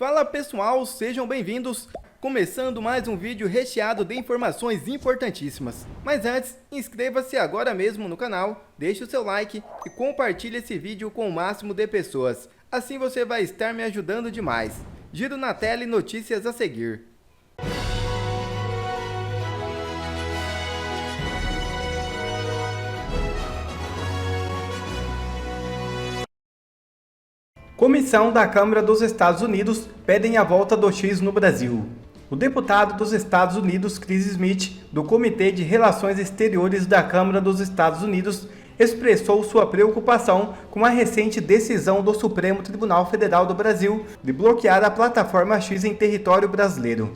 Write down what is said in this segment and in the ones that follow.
Fala pessoal, sejam bem-vindos! Começando mais um vídeo recheado de informações importantíssimas. Mas antes, inscreva-se agora mesmo no canal, deixe o seu like e compartilhe esse vídeo com o máximo de pessoas. Assim você vai estar me ajudando demais. Giro na tela e notícias a seguir. Comissão da Câmara dos Estados Unidos pedem a volta do X no Brasil. O deputado dos Estados Unidos, Chris Smith, do Comitê de Relações Exteriores da Câmara dos Estados Unidos, expressou sua preocupação com a recente decisão do Supremo Tribunal Federal do Brasil de bloquear a plataforma X em território brasileiro.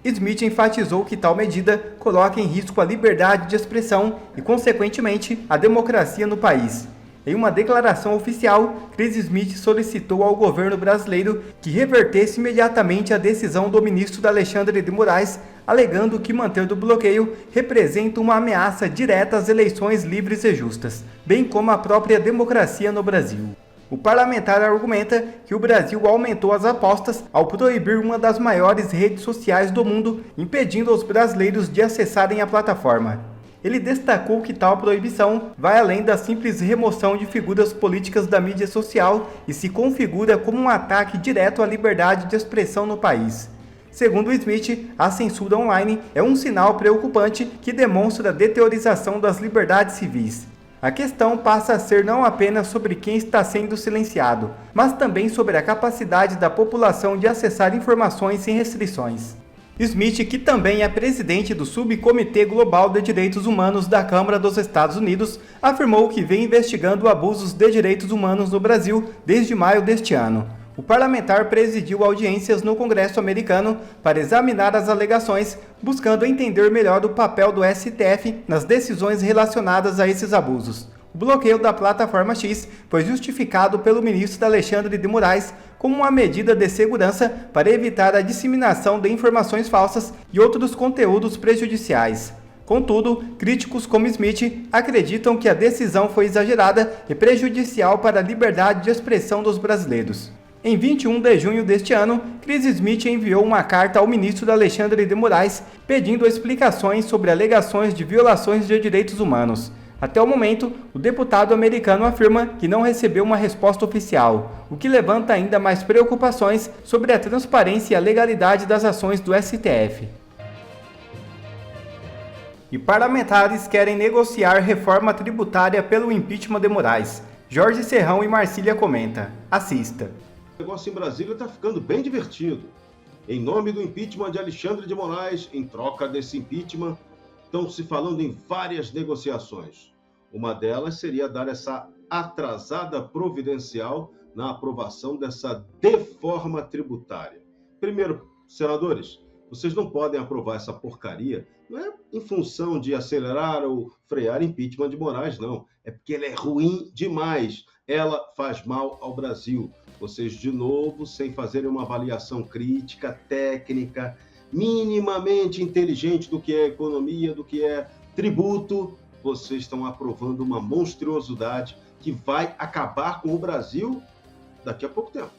Smith enfatizou que tal medida coloca em risco a liberdade de expressão e, consequentemente, a democracia no país. Em uma declaração oficial, Chris Smith solicitou ao governo brasileiro que revertesse imediatamente a decisão do ministro Alexandre de Moraes, alegando que manter o bloqueio representa uma ameaça direta às eleições livres e justas, bem como à própria democracia no Brasil. O parlamentar argumenta que o Brasil aumentou as apostas ao proibir uma das maiores redes sociais do mundo, impedindo os brasileiros de acessarem a plataforma. Ele destacou que tal proibição vai além da simples remoção de figuras políticas da mídia social e se configura como um ataque direto à liberdade de expressão no país. Segundo Smith, a censura online é um sinal preocupante que demonstra a deteriorização das liberdades civis. A questão passa a ser não apenas sobre quem está sendo silenciado, mas também sobre a capacidade da população de acessar informações sem restrições. Smith, que também é presidente do Subcomitê Global de Direitos Humanos da Câmara dos Estados Unidos, afirmou que vem investigando abusos de direitos humanos no Brasil desde maio deste ano. O parlamentar presidiu audiências no Congresso americano para examinar as alegações, buscando entender melhor o papel do STF nas decisões relacionadas a esses abusos. O bloqueio da plataforma X foi justificado pelo ministro Alexandre de Moraes como uma medida de segurança para evitar a disseminação de informações falsas e outros conteúdos prejudiciais. Contudo, críticos como Smith acreditam que a decisão foi exagerada e prejudicial para a liberdade de expressão dos brasileiros. Em 21 de junho deste ano, Chris Smith enviou uma carta ao ministro Alexandre de Moraes pedindo explicações sobre alegações de violações de direitos humanos. Até o momento, o deputado americano afirma que não recebeu uma resposta oficial, o que levanta ainda mais preocupações sobre a transparência e a legalidade das ações do STF. E parlamentares querem negociar reforma tributária pelo impeachment de Moraes. Jorge Serrão e Marcília comenta. Assista. O negócio em Brasília está ficando bem divertido. Em nome do impeachment de Alexandre de Moraes, em troca desse impeachment, estão se falando em várias negociações. Uma delas seria dar essa atrasada providencial na aprovação dessa deforma tributária. Primeiro, senadores, vocês não podem aprovar essa porcaria, não é em função de acelerar ou frear impeachment de Moraes, não. É porque ela é ruim demais. Ela faz mal ao Brasil. Vocês, de novo, sem fazerem uma avaliação crítica, técnica, minimamente inteligente do que é economia, do que é tributo, vocês estão aprovando uma monstruosidade que vai acabar com o Brasil daqui a pouco tempo.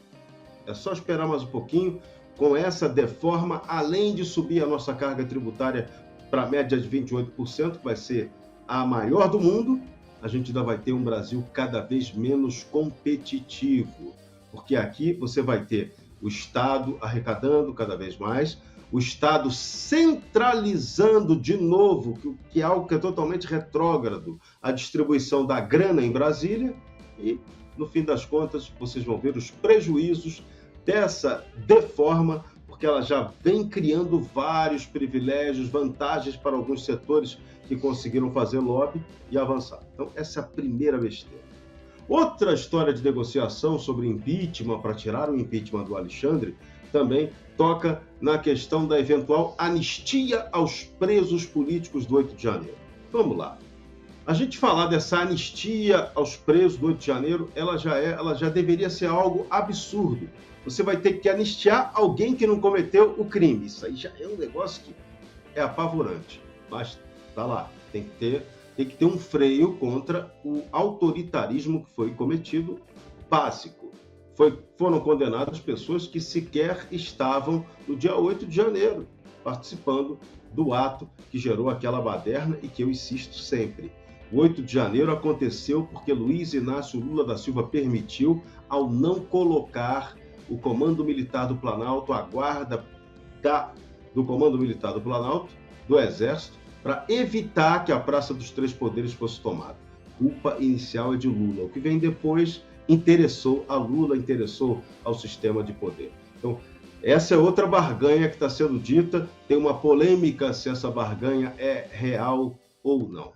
É só esperar mais um pouquinho. Com essa deforma, além de subir a nossa carga tributária para a média de 28%, que vai ser a maior do mundo, a gente ainda vai ter um Brasil cada vez menos competitivo. Porque aqui você vai ter o Estado arrecadando cada vez mais, o Estado centralizando de novo, que é algo que é totalmente retrógrado, a distribuição da grana em Brasília, e, no fim das contas, vocês vão ver os prejuízos dessa deforma, porque ela já vem criando vários privilégios, vantagens para alguns setores que conseguiram fazer lobby e avançar. Então, essa é a primeira besteira. Outra história de negociação sobre impeachment, para tirar o impeachment do Alexandre, também toca na questão da eventual anistia aos presos políticos do 8 de janeiro. Vamos lá. A gente falar dessa anistia aos presos do 8 de janeiro, ela já deveria ser algo absurdo. Você vai ter que anistiar alguém que não cometeu o crime. Isso aí já é um negócio que é apavorante. Mas tá lá, tem que ter um freio contra o autoritarismo que foi cometido, básico. foram condenadas pessoas que sequer estavam no dia 8 de janeiro, participando do ato que gerou aquela baderna e que eu insisto sempre. O 8 de janeiro aconteceu porque Luiz Inácio Lula da Silva permitiu, ao não colocar o Comando Militar do Planalto, a guarda do Comando Militar do Planalto, do Exército, para evitar que a Praça dos Três Poderes fosse tomada. Culpa inicial é de Lula. O que vem depois interessou a Lula, interessou ao sistema de poder. Então, essa é outra barganha que está sendo dita. Tem uma polêmica se essa barganha é real ou não.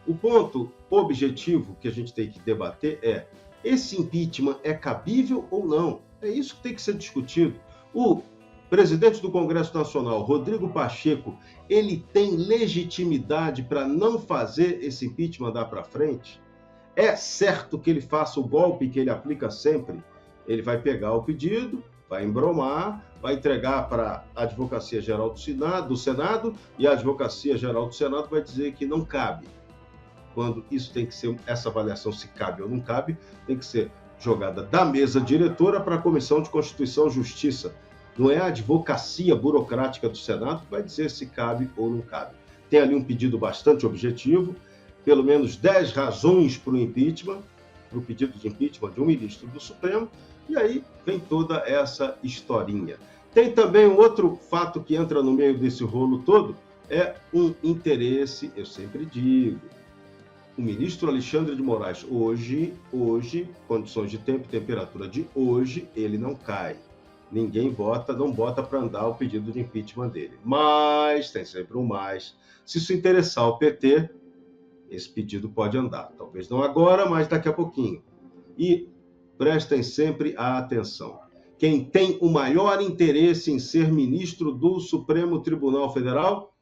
O ponto objetivo que a gente tem que debater é: esse impeachment é cabível ou não? É isso que tem que ser discutido. O presidente do Congresso Nacional, Rodrigo Pacheco, ele tem legitimidade para não fazer esse impeachment dar para frente? É certo que ele faça o golpe que ele aplica sempre? Ele vai pegar o pedido, vai embromar, vai entregar para a Advocacia Geral do Senado, e a Advocacia Geral do Senado vai dizer que não cabe. Quando isso tem que ser, essa avaliação se cabe ou não cabe, tem que ser jogada da mesa diretora para a Comissão de Constituição e Justiça. Não é a advocacia burocrática do Senado que vai dizer se cabe ou não cabe. Tem ali um pedido bastante objetivo, pelo menos 10 razões para o impeachment, para o pedido de impeachment de um ministro do Supremo, e aí vem toda essa historinha. Tem também um outro fato que entra no meio desse rolo todo, é um interesse, eu sempre digo, o ministro Alexandre de Moraes, hoje, condições de tempo e temperatura de hoje, ele não cai. Ninguém não bota para andar o pedido de impeachment dele. Mas, tem sempre um mais, se isso interessar o PT, esse pedido pode andar. Talvez não agora, mas daqui a pouquinho. E prestem sempre a atenção. Quem tem o maior interesse em ser ministro do Supremo Tribunal Federal,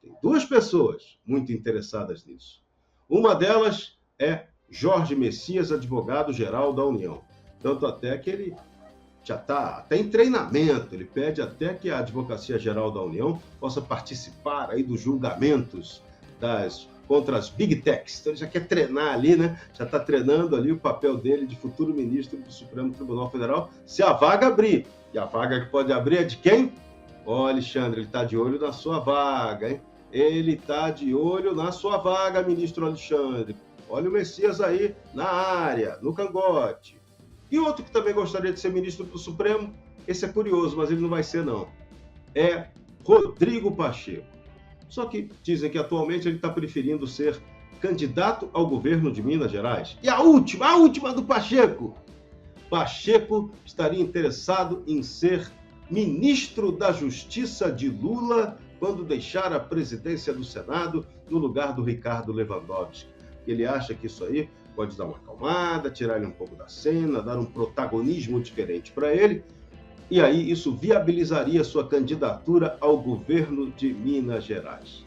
tem duas pessoas muito interessadas nisso. Uma delas é Jorge Messias, advogado-geral da União. Tanto até que ele já está até em treinamento, ele pede até que a Advocacia Geral da União possa participar aí dos julgamentos contra as Big Techs. Então ele já quer treinar ali, né? Já está treinando ali o papel dele de futuro ministro do Supremo Tribunal Federal, se a vaga abrir. E a vaga que pode abrir é de quem? Ó, Alexandre, ele está de olho na sua vaga, hein? Ele está de olho na sua vaga, ministro Alexandre. Olha o Messias aí na área, no cangote. E outro que também gostaria de ser ministro do Supremo, esse é curioso, mas ele não vai ser, não. É Rodrigo Pacheco. Só que dizem que atualmente ele está preferindo ser candidato ao governo de Minas Gerais. E a última do Pacheco. Pacheco estaria interessado em ser ministro da Justiça de Lula quando deixar a presidência do Senado no lugar do Ricardo Lewandowski. Ele acha que isso aí pode dar uma acalmada, tirar ele um pouco da cena, dar um protagonismo diferente para ele, e aí isso viabilizaria sua candidatura ao governo de Minas Gerais.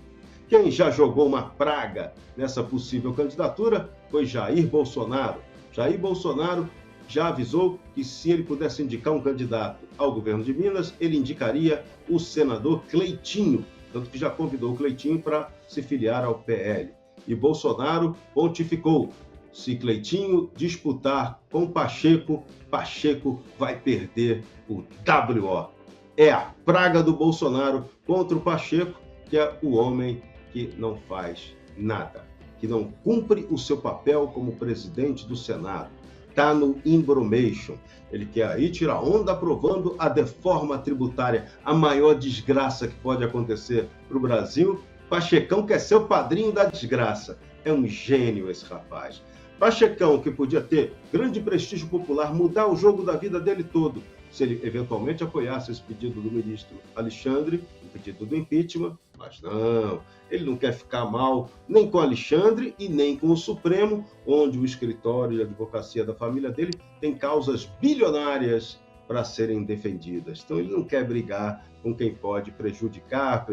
Quem já jogou uma praga nessa possível candidatura foi Jair Bolsonaro. Jair Bolsonaro já avisou que se ele pudesse indicar um candidato ao governo de Minas, ele indicaria o senador Cleitinho, tanto que já convidou o Cleitinho para se filiar ao PL. E Bolsonaro pontificou: se Cleitinho disputar com Pacheco, Pacheco vai perder o WO. É a praga do Bolsonaro contra o Pacheco, que é o homem que não faz nada, que não cumpre o seu papel como presidente do Senado. Está no embromation. Ele quer aí tirar onda aprovando a reforma tributária, a maior desgraça que pode acontecer para o Brasil. Pachecão quer ser o padrinho da desgraça. É um gênio esse rapaz. Pachecão, que podia ter grande prestígio popular, mudar o jogo da vida dele todo, se ele eventualmente apoiasse esse pedido do ministro Alexandre, o pedido do impeachment, mas não, ele não quer ficar mal nem com Alexandre e nem com o Supremo, onde o escritório de advocacia da família dele tem causas bilionárias para serem defendidas. Então ele não quer brigar com quem pode prejudicar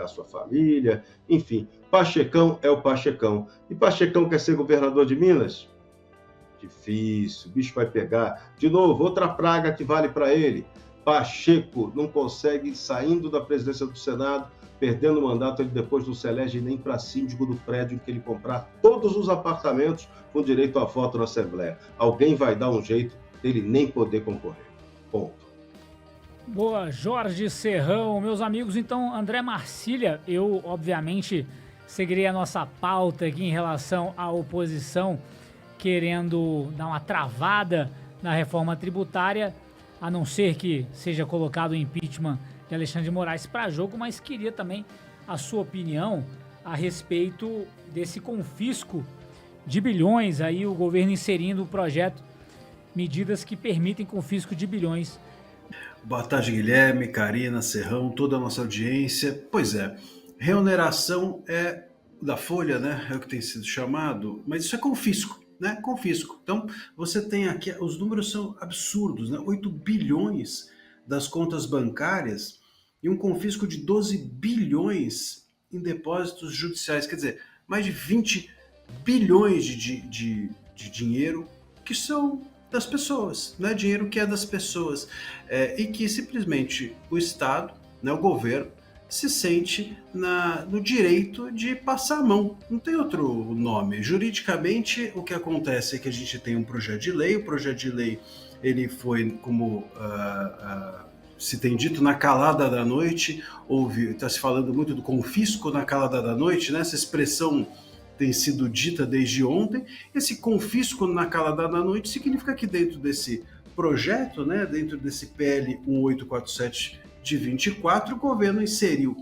sua família, enfim. Pachecão é o Pachecão. E Pachecão quer ser governador de Minas? Difícil, o bicho vai pegar. De novo, outra praga que vale para ele. Pacheco não consegue, saindo da presidência do Senado, perdendo o mandato, ele depois não se elege nem para síndico do prédio em que ele comprar todos os apartamentos com direito a voto na Assembleia. Alguém vai dar um jeito dele nem poder concorrer. Ponto. Boa, Jorge Serrão, meus amigos. Então, André Marcília, eu obviamente seguirei a nossa pauta aqui em relação à oposição querendo dar uma travada na reforma tributária, a não ser que seja colocado o impeachment de Alexandre de Moraes para jogo, mas queria também a sua opinião a respeito desse confisco de bilhões, aí o governo inserindo o projeto, medidas que permitem confisco de bilhões. Boa tarde, Guilherme, Karina, Serrão, toda a nossa audiência. Pois é, reoneração é da folha, né? É o que tem sido chamado, mas isso é confisco, né? Confisco. Então, você tem aqui, os números são absurdos, né? 8 bilhões das contas bancárias e um confisco de 12 bilhões em depósitos judiciais. Quer dizer, mais de 20 bilhões de dinheiro que são das pessoas, né? Dinheiro que é das pessoas, e que simplesmente o Estado, né, o governo, se sente no direito de passar a mão. Não tem outro nome. Juridicamente, o que acontece é que a gente tem um projeto de lei. O projeto de lei ele foi, como se tem dito, na calada da noite. Está se falando muito do confisco na calada da noite, né? Essa expressão tem sido dita desde ontem. Esse confisco na calada da noite significa que dentro desse projeto, né, dentro desse PL 1847 de 24, o governo inseriu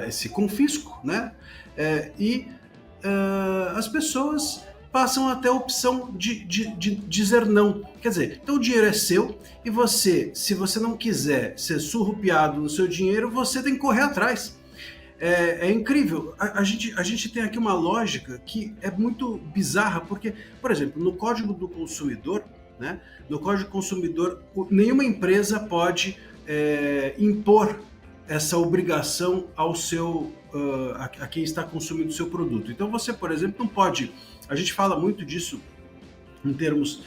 esse confisco, né, as pessoas passam até a opção de dizer não. Quer dizer, então o dinheiro é seu e você, se você não quiser ser surrupiado no seu dinheiro, você tem que correr atrás. É incrível. A gente tem aqui uma lógica que é muito bizarra, porque, por exemplo, no Código do Consumidor, né, no Código do Consumidor, nenhuma empresa pode impor essa obrigação ao a quem está consumindo o seu produto. Então você, por exemplo, não pode... A gente fala muito disso em termos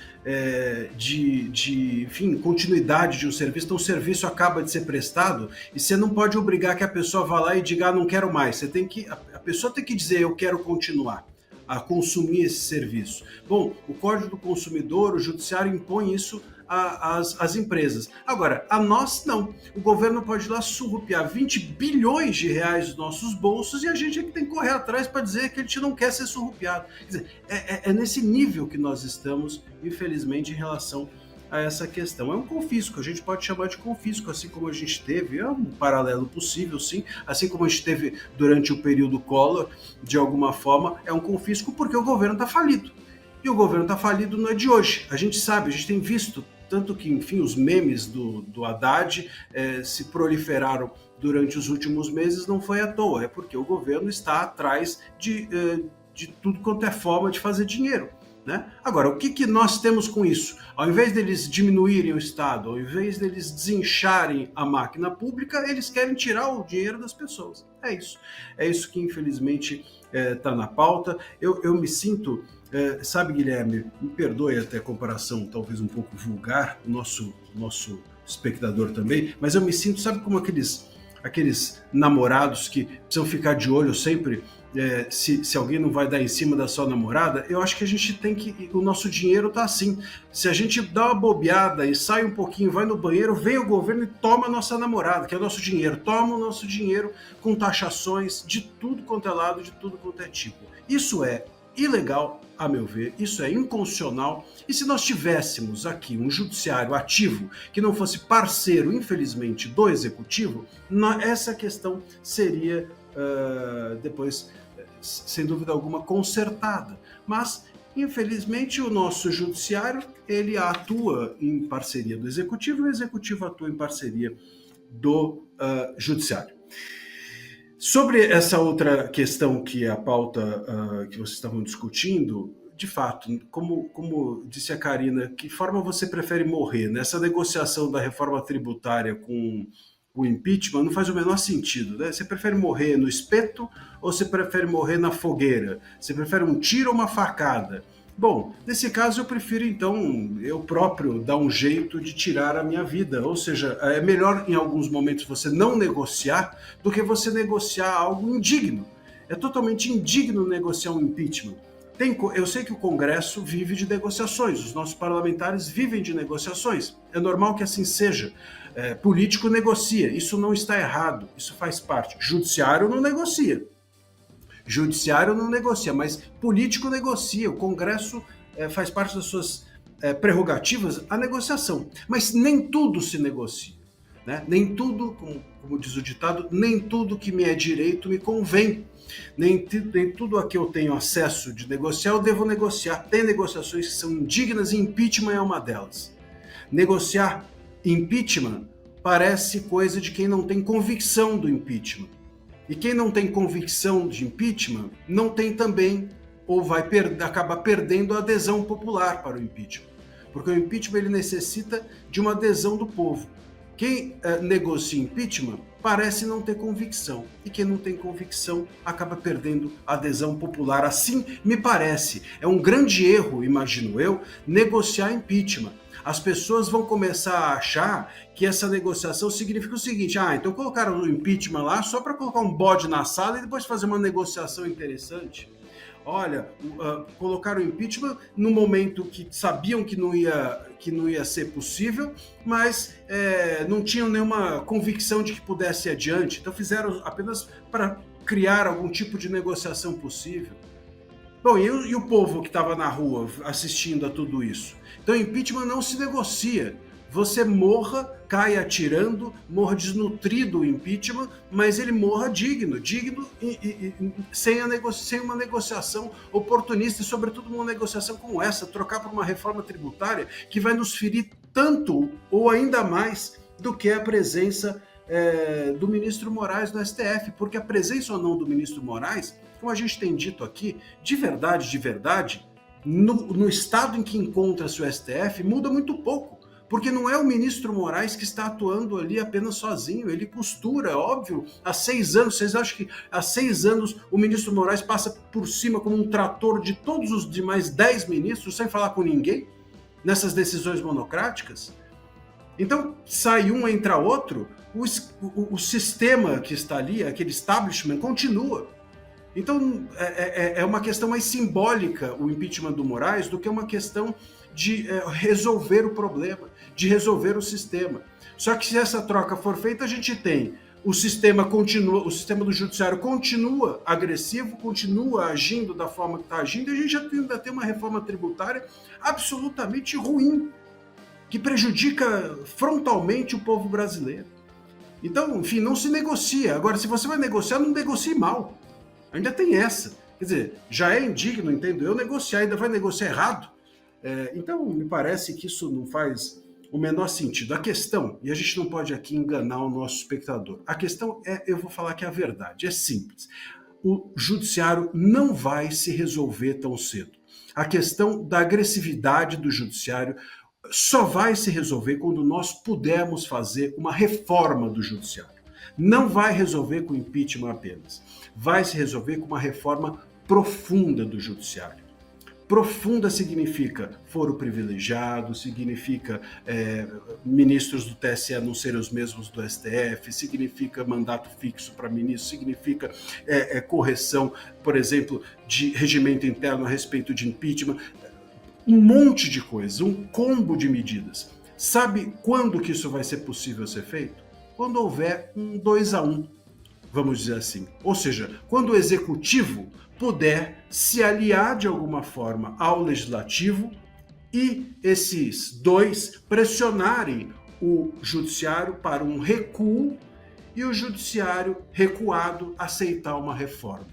enfim, continuidade de um serviço. Então o serviço acaba de ser prestado e você não pode obrigar que a pessoa vá lá e diga, não quero mais. A pessoa tem que dizer, eu quero continuar a consumir esse serviço. Bom, o Código do Consumidor, o Judiciário impõe isso às empresas. Agora, a nós não. O governo pode ir lá surrupiar 20 bilhões de reais dos nossos bolsos e a gente é que tem que correr atrás para dizer que a gente não quer ser surrupiado. Quer dizer, é nesse nível que nós estamos, infelizmente, em relação a essa questão. É um confisco, a gente pode chamar de confisco, assim como a gente teve, é um paralelo possível, sim, assim como a gente teve durante o período Collor, de alguma forma, é um confisco porque o governo está falido. E o governo está falido não é de hoje. A gente sabe, a gente tem visto, tanto que, enfim, os memes do Haddad se proliferaram durante os últimos meses, não foi à toa, é porque o governo está atrás de tudo quanto é forma de fazer dinheiro, né? Agora, o que nós temos com isso? Ao invés deles diminuírem o Estado, ao invés deles desincharem a máquina pública, eles querem tirar o dinheiro das pessoas. É isso. É isso que, infelizmente, está na pauta. Eu me sinto... sabe, Guilherme, me perdoe até a comparação talvez um pouco vulgar, o nosso espectador também, mas eu me sinto, sabe, como aqueles namorados que precisam ficar de olho sempre se alguém não vai dar em cima da sua namorada. Eu acho que a gente tem que... O nosso dinheiro tá assim. Se a gente dá uma bobeada e sai um pouquinho, vai no banheiro, vem o governo e toma a nossa namorada, que é o nosso dinheiro. Toma o nosso dinheiro com taxações de tudo quanto é lado, de tudo quanto é tipo. Isso é ilegal, a meu ver, isso é inconstitucional, e se nós tivéssemos aqui um judiciário ativo que não fosse parceiro, infelizmente, do executivo, essa questão seria depois, sem dúvida alguma, consertada. Mas, infelizmente, o nosso judiciário, ele atua em parceria do executivo, e o executivo atua em parceria do judiciário. Sobre essa outra questão que é a pauta que vocês estavam discutindo, de fato, como disse a Karina, que forma você prefere morrer? Nessa negociação da reforma tributária com o impeachment não faz o menor sentido, né? Você prefere morrer no espeto ou você prefere morrer na fogueira? Você prefere um tiro ou uma facada? Bom, nesse caso eu prefiro, então, eu próprio dar um jeito de tirar a minha vida. Ou seja, é melhor em alguns momentos você não negociar do que você negociar algo indigno. É totalmente indigno negociar um impeachment. Eu sei que o Congresso vive de negociações, os nossos parlamentares vivem de negociações. É normal que assim seja. Político negocia, isso não está errado, isso faz parte. Judiciário não negocia. Mas político negocia. O Congresso faz parte das suas prerrogativas a negociação. Mas nem tudo se negocia. Né? Nem tudo, como diz o ditado, nem tudo que me é direito me convém. Nem tudo a que eu tenho acesso de negociar, eu devo negociar. Tem negociações que são indignas e impeachment é uma delas. Negociar impeachment parece coisa de quem não tem convicção do impeachment. E quem não tem convicção de impeachment não tem também, ou vai acabar perdendo a adesão popular para o impeachment. Porque o impeachment ele necessita de uma adesão do povo. Quem negocia impeachment parece não ter convicção. E quem não tem convicção acaba perdendo a adesão popular. Assim me parece. É um grande erro, imagino eu, negociar impeachment. As pessoas vão começar a achar que essa negociação significa o seguinte: então colocaram o impeachment lá só para colocar um bode na sala e depois fazer uma negociação interessante. Olha, colocaram o impeachment no momento que sabiam que não ia ser possível, mas não tinham nenhuma convicção de que pudesse ir adiante. Então fizeram apenas para criar algum tipo de negociação possível. Bom, e o povo que estava na rua assistindo a tudo isso? Então impeachment não se negocia. Você morra, caia atirando, morra desnutrido o impeachment, mas ele morra digno e sem uma negociação oportunista, e sobretudo uma negociação como essa, trocar por uma reforma tributária que vai nos ferir tanto ou ainda mais do que a presença do ministro Moraes no STF, porque a presença ou não do ministro Moraes, como a gente tem dito aqui, de verdade, no estado em que encontra-se o STF, muda muito pouco. Porque não é o ministro Moraes que está atuando ali apenas sozinho, ele costura, óbvio, há 6 anos. Vocês acham que há 6 anos o ministro Moraes passa por cima como um trator de todos os demais 10 ministros, sem falar com ninguém, nessas decisões monocráticas? Então, sai um, entra outro, o sistema que está ali, aquele establishment, continua. Então, é uma questão mais simbólica o impeachment do Moraes do que uma questão de resolver o problema, de resolver o sistema. Só que se essa troca for feita, a gente tem o sistema do judiciário continua agressivo, continua agindo da forma que está agindo, e a gente ainda tem uma reforma tributária absolutamente ruim, que prejudica frontalmente o povo brasileiro. Então, enfim, não se negocia. Agora, se você vai negociar, não negocie mal. Ainda tem essa. Quer dizer, já é indigno, entendo eu, negociar, ainda vai negociar errado. Então, me parece que isso não faz o menor sentido. A questão, e a gente não pode aqui enganar o nosso espectador, a questão eu vou falar que é a verdade, é simples. O judiciário não vai se resolver tão cedo. A questão da agressividade do judiciário só vai se resolver quando nós pudermos fazer uma reforma do judiciário. Não vai resolver com impeachment apenas. Vai se resolver com uma reforma profunda do judiciário. Profunda significa foro privilegiado, significa ministros do TSE não serem os mesmos do STF, significa mandato fixo para ministro, significa correção, por exemplo, de regimento interno a respeito de impeachment, um monte de coisas, um combo de medidas. Sabe quando que isso vai ser possível ser feito? Quando houver um 2-1, vamos dizer assim. Ou seja, quando o executivo puder se aliar de alguma forma ao legislativo e esses dois pressionarem o judiciário para um recuo e o judiciário recuado aceitar uma reforma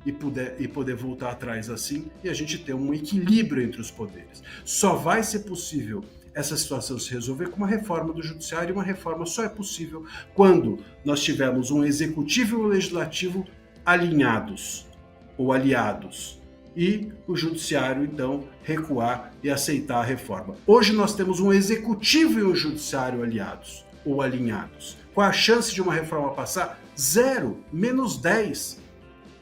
e poder voltar atrás assim e a gente ter um equilíbrio entre os poderes. Só vai ser possível essa situação se resolver com uma reforma do judiciário, e uma reforma só é possível quando nós tivermos um executivo e um legislativo alinhados ou aliados, e o judiciário, então, recuar e aceitar a reforma. Hoje nós temos um executivo e um judiciário aliados ou alinhados. Qual a chance de uma reforma passar? 0, -10.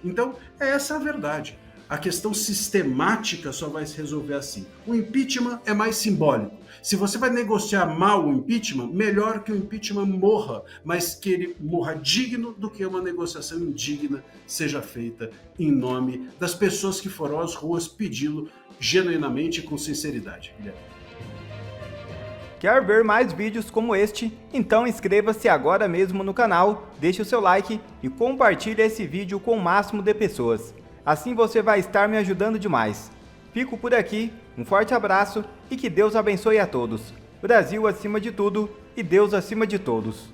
Então, essa é a verdade. A questão sistemática só vai se resolver assim. O impeachment é mais simbólico. Se você vai negociar mal o impeachment, melhor que o impeachment morra, mas que ele morra digno do que uma negociação indigna seja feita em nome das pessoas que foram às ruas pedi-lo genuinamente e com sinceridade. Guilherme. Quer ver mais vídeos como este? Então inscreva-se agora mesmo no canal, deixe o seu like e compartilhe esse vídeo com o máximo de pessoas. Assim você vai estar me ajudando demais. Fico por aqui, um forte abraço e que Deus abençoe a todos. Brasil acima de tudo e Deus acima de todos.